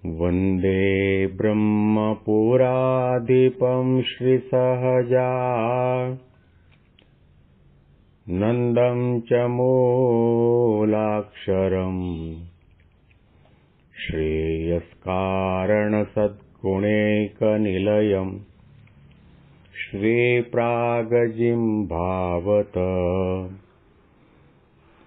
वन्दे ब्रह्मपुराधिपं श्रीसहजा नन्दं च मूलाक्षरम् श्रेयस्कारणसद्गुणैकनिलयम् श्रीप्रागजिह्वावत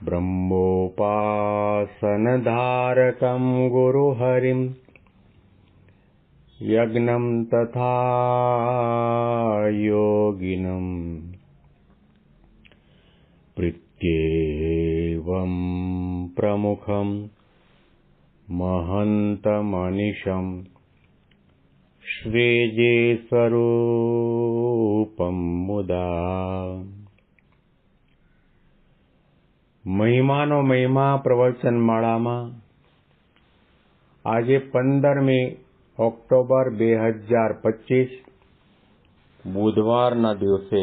ब्रह्मोपासनधारकं गुरुहरिं यज्ञं तथा योगिनं प्रीत्येवं प्रमुखं महन्तमनिशं श्रीजीस्वरूपं मुदा। મહિમાનો મહિમા પ્રવચનમાળામાં આજે 15મી ઓક્ટોબર 2025 બુધવારના દિવસે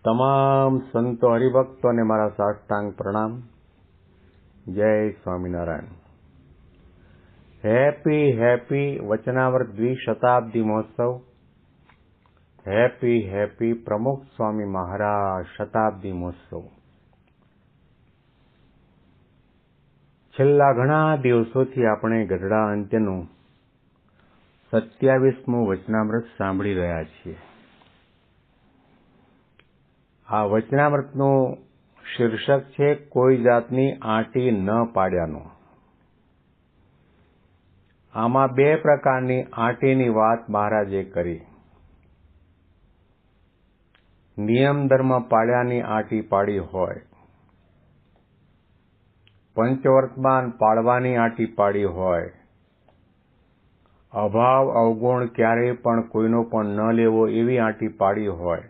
તમામ સંતો હરિભક્તોને મારા સાષ્ટાંગ પ્રણામ. જય સ્વામિનારાયણ. હેપી વચનાવૃત દ્વિશતાબ્દી મહોત્સવ. હેપી પ્રમુખ સ્વામી મહારાજ શતાબ્દી મહોત્સવ. છેલ્લા ઘણા દિવસોથી આપણે ગઢડા અંત્યનું 27મું વચનામૃત સાંભળી રહ્યા છીએ. આ વચનામૃતનું શીર્ષક છે કોઈ જાતની આંટી ન પાડ્યાનું. આમાં બે પ્રકારની આંટીની વાત મહારાજે કરી. નિયમ ધર્મ પાડ્યાની આંટી પાડી હોય, પંચવર્તમાન પાળવાની આંટી પાડી હોય, અભાવ અવગુણ ક્યારેય પણ કોઈનો પણ ન લેવો એવી આંટી પાડી હોય,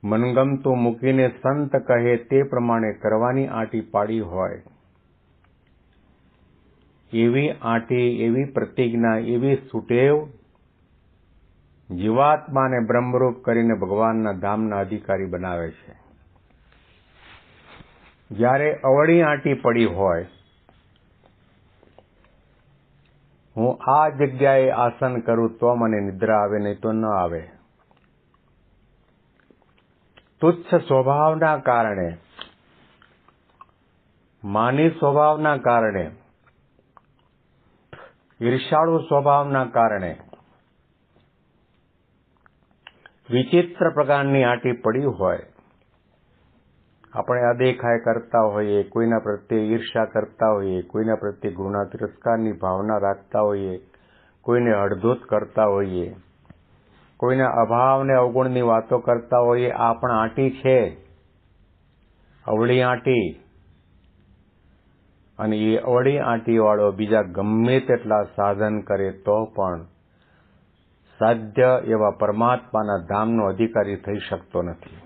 મનગમતું મૂકીને સંત કહે તે પ્રમાણે કરવાની આંટી પાડી હોય, એવી આંટી, એવી પ્રતિજ્ઞા, એવી સુટેવ જીવાત્માને બ્રહ્મરૂપ કરીને ભગવાનના ધામના અધિકારી બનાવે છે. જ્યારે અવળી આંટી પડી હોય, હું આ જગ્યાએ આસન કરું તો મને નિદ્રા આવે, નહીં તો ન આવે. તુચ્છ સ્વભાવના કારણે, માની સ્વભાવના કારણે, ઈર્ષાળુ સ્વભાવના કારણે વિચિત્ર પ્રકારની આંટી પડી હોય, આપણે અદેખાય કરતા હોઈએ, કોઈના પ્રત્યે ઈર્ષા કરતા હોઈએ, કોઈના પ્રત્યે ઘૃણા તિરસ્કારની ભાવના રાખતા હોઈએ, કોઈને હળધૂત કરતા હોઈએ, કોઈના અભાવને અવગુણની વાતો કરતા હોઈએ, આ પણ આંટી છે, અવળી આંટી. અને એ અવળી આંટીવાળો બીજા ગમે તેટલા સાધન કરે તો પણ સાધ્ય એવા પરમાત્માના ધામનો અધિકારી થઈ શકતો નથી.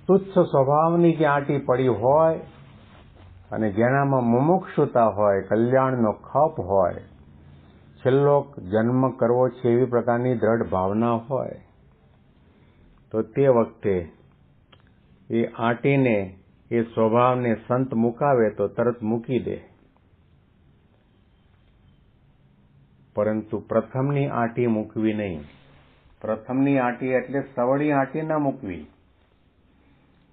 તુચ્છ સ્વભાવની જે આંટી પડી હોય અને જેનામાં મુમુક્ષુતા હોય, કલ્યાણનો ખપ હોય, છેલ્લો જન્મ કરવો છે એવી પ્રકારની દ્રઢ ભાવના હોય, તો તે વખતે એ આંટીને, એ સ્વભાવને સંત મુકાવે તો તરત મૂકી દે. પરંતુ પ્રથમની આંટી મૂકવી નહીં. પ્રથમની આંટી એટલે સવળી આંટી ન મૂકવી.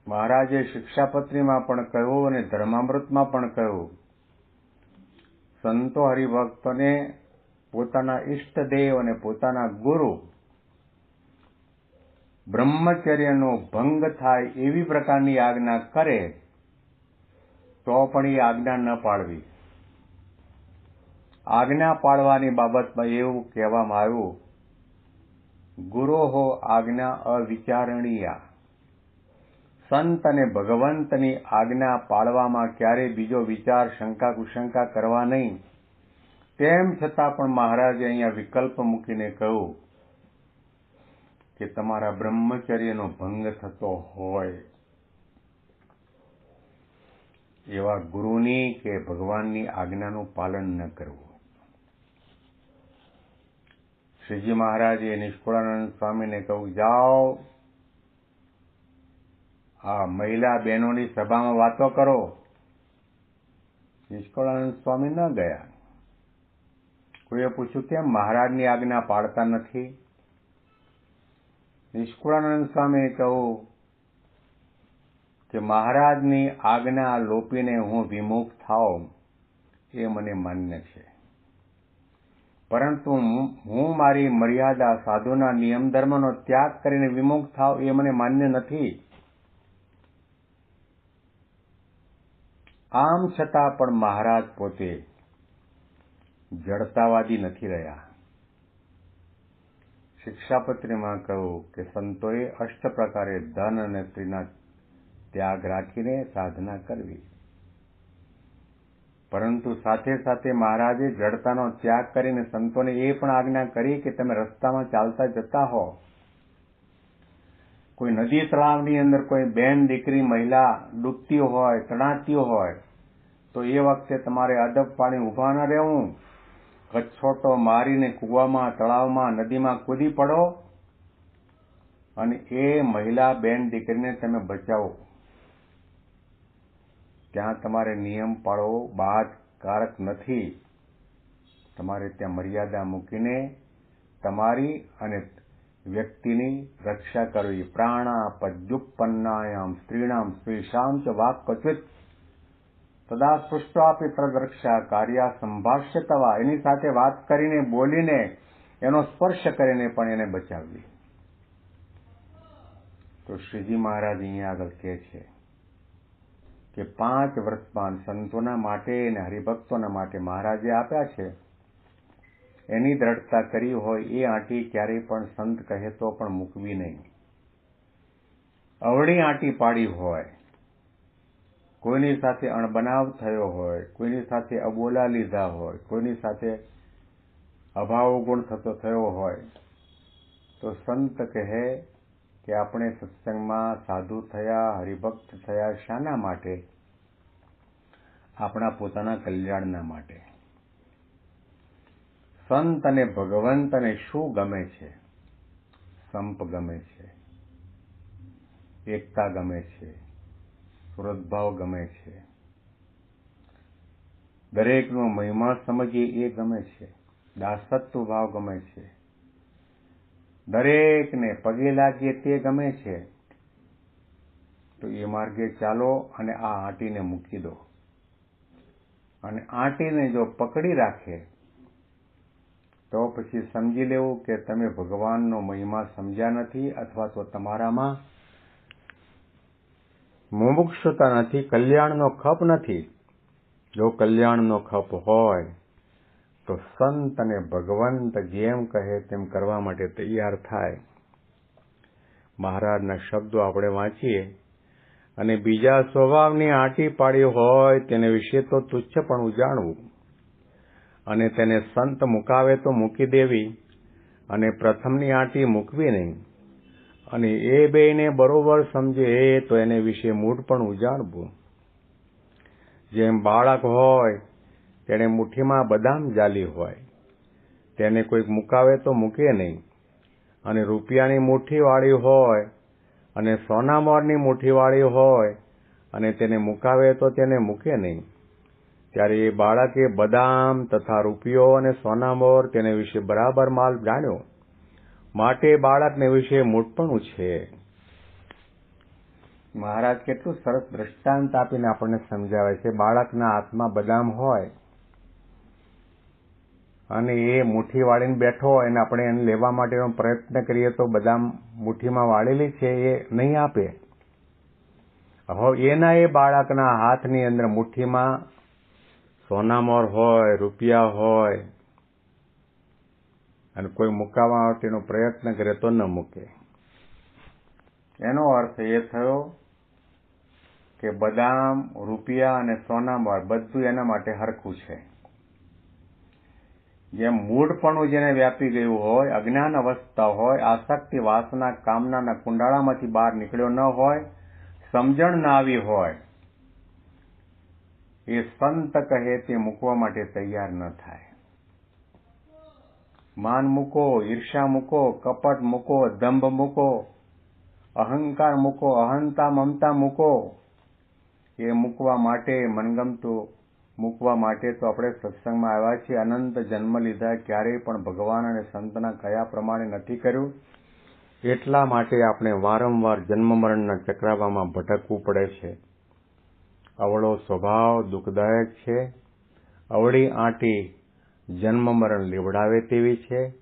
મહારાજે શિક્ષાપત્રીમાં પણ કહ્યું અને ધર્મામૃતમાં પણ કહ્યું, સંતો હરિભક્તોને પોતાના ઈષ્ટદેવ અને પોતાના ગુરુ બ્રહ્મચર્યનો ભંગ થાય એવી પ્રકારની આજ્ઞા કરે તો પણ એ આજ્ઞા ન પાળવી. આજ્ઞા પાળવાની બાબતમાં એવું કહેવામાં આવ્યું, ગુરોહો આજ્ઞા અવિચારણીયા. સંત અને ભગવંતની આજ્ઞા પાળવામાં ક્યારેય બીજો વિચાર, શંકા કુશંકા કરવા નહીં. તેમ છતાં પણ મહારાજે અહીંયા વિકલ્પ મૂકીને કહ્યું કે તમારા બ્રહ્મચર્યનો ભંગ થતો હોય એવા ગુરુની કે ભગવાનની આજ્ઞાનું પાલન ન કરવું. શ્રીજી મહારાજે નિષ્કુળાનંદ સ્વામીને કહ્યું, જાઓ આ મહિલા બહેનોની સભામાં વાતો કરો, નિષ્કુળાનંદ સ્વામી ન ગયા. કોઈએ પૂછ્યું કેમ મહારાજની આજ્ઞા પાળતા નથી? નિષ્કુળાનંદ સ્વામીએ કહ્યું કે મહારાજની આજ્ઞા લોપીને હું વિમુખ થાઉં એ મને માન્ય છે, પરંતુ હું મારી મર્યાદા સાધુના નિયમ ધર્મનો ત્યાગ કરીને વિમુખ થાવ એ મને માન્ય નથી. આમ છતાં પણ મહારાજ પોતે જડતાવાદી નથી રહ્યા. શિક્ષાપત્રીમાં કહ્યું કે સંતોએ અષ્ટ પ્રકારે ધન અને સ્ત્રીના ત્યાગ રાખીને સાધના કરવી, પરંતુ સાથે સાથે મહારાજે જડતાનો ત્યાગ કરીને સંતોને એ પણ આજ્ઞા કરી કે તમે રસ્તામાં ચાલતા જતા હો, કોઈ નદી તળાવની અંદર કોઈ બેન દીકરી મહિલા ડૂબતી હોય, તણાતી હોય, તો એ વખતે તમારે અદબ પાણી ઊભા ન રહેવું, કચ્છોટો મારીને કૂવામાં, તળાવમાં, નદીમાં કૂદી પડો અને એ મહિલા બેન દીકરીને તમે બચાવો. ત્યાં તમારે નિયમ પાળવો બાધકારક નથી. તમારે ત્યાં મર્યાદા મૂકીને તમારી અને વ્યક્તિની રક્ષા કરવી. પ્રાણાપદ્યુપન્નાયામ સ્ત્રીણામ સ્ત્રીશામ ચ વાક ક્વચિત તદા સૃષ્ટાપી તદ્રક્ષા કાર્યા સંભાષ્ય તવા. એની સાથે વાત કરીને, બોલીને, એનો સ્પર્શ કરીને પણ એને બચાવવી. તો શ્રીજી મહારાજ અહીંયા આગળ કહે છે કે 5 વર્તમાન સંતોના માટે અને હરિભક્તોના માટે મહારાજે આપ્યા છે. એની દ્રઢતા કરી હોય એ આંટી ક્યારેય પણ સંત કહે તો પણ મૂકવી નહીં. અવળી આંટી પાડી હોય, કોઈની સાથે અણબનાવ થયો હોય, કોઈની સાથે અબોલા લીધા હોય, કોઈની સાથે અભાવ ગુણ થયો હોય, તો સંત કહે કે આપણે સત્સંગમાં સાધુ થયા, હરિભક્ત થયા શાના માટે? આપણા પોતાના કલ્યાણના માટે. સંત અને ભગવંતને શું ગમે છે? સંપ ગમે છે, એકતા ગમે છે, સુરતભાવ ગમે છે, દરેકનો મહિમા સમજીએ એ ગમે છે, દાસત્વ ભાવ ગમે છે, દરેકને પગે લાગીએ તે ગમે છે. તો એ માર્ગે ચાલો અને આ આંટીને મૂકી દો. અને આંટીને જો પકડી રાખે તો પછી સમજી લેવું કે તમે ભગવાનનો મહિમા સમજ્યા નથી, અથવા તો તમારામાં મુમુક્ષુતા નથી, કલ્યાણનો ખપ નથી. જો કલ્યાણનો ખપ હોય તો સંત અને ભગવંત જેમ કહે તેમ કરવા માટે તૈયાર થાય. મહારાજના શબ્દો આપણે વાંચીએ અને બીજા સ્વભાવની આંટી પાડી હોય તેને વિશે તો તુચ્છ પણ જાણવું, અને તેને સંત મુકાવે તો મૂકી દેવી, અને પ્રથમની આંટી મૂકવી નહીં, અને એ બેયને બરોબર સમજે તો એને વિશે મૂઢ પણ જાણવું. જેમ બાળક હોય તેને મુઠ્ઠીમાં બદામ જાલી હોય, તેને કોઈક મુકાવે તો મૂકે નહીં, અને રૂપિયાની મુઠ્ઠીવાળી હોય અને સોનામોરની મુઠ્ઠીવાળી હોય અને તેને મુકાવે તો તેને મૂકે નહીં, ત્યારે એ બાળકે બદામ તથા રૂપિયો અને સોનામોર તેને વિશે બરાબર માલ જાણ્યો, માટે બાળકને વિશે મૂઢપણું છે. મહારાજ કેટલું સરસ દ્રષ્ટાંત આપીને આપણને સમજાવે છે. બાળકના હાથમાં બદામ હોય અને એ મુઠ્ઠી વાળીને બેઠો હોય અને આપણે એને લેવા માટેનો પ્રયત્ન કરીએ તો બદામ મુઠ્ઠીમાં વાળેલી છે એ નહીં આપે. હવે એના એ બાળકના હાથની અંદર મુઠ્ઠીમાં સોનામોર હોય, રૂપિયા હોય, અને કોઈ મુકાવવા માટેનો પ્રયત્ન કરે તો ન મૂકે. એનો અર્થ એ થયો કે બદામ, રૂપિયા અને સોનામોર બધું એના માટે હરખું છે. જેમ મૂઢપણું જેને વ્યાપી ગયું હોય, અજ્ઞાન અવસ્થા હોય, આસક્તિ, વાસના, કામનાના કુંડાળામાંથી બહાર નીકળ્યો ન હોય, સમજણ ના આવી હોય, એ સંત કહે તે મૂકવા માટે તૈયાર ન થાય. માન મૂકો, ઈર્ષા મૂકો, કપટ મૂકો, દંભ મૂકો, અહંકાર મૂકો, અહંતા મમતા મૂકો. એ મૂકવા માટે મનગમતું મૂકવા માટે તો આપણે સત્સંગમાં આવ્યા છીએ. અનંત જન્મ લીધા, ક્યારેય પણ ભગવાન અને સંતના કયા પ્રમાણે નથી કર્યું. એટલા માટે આપણે વારંવાર જન્મ મરણના ચક્રાવામાં ભટકવું પડે છે. અવળો સ્વભાવ દુઃખદાયક છે. અવળી આંટી જન્મ મરણ લેવડાવે તેવી છે.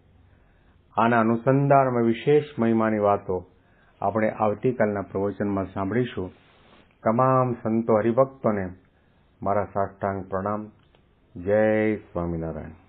આના અનુસંધાનમાં વિશેષ મહિમાની વાતો આપણે આવતીકાલના પ્રવચનમાં સાંભળીશું. તમામ સંતો હરિભક્તોને મારા સાષ્ટાંગ પ્રણામ. જય સ્વામિનારાયણ.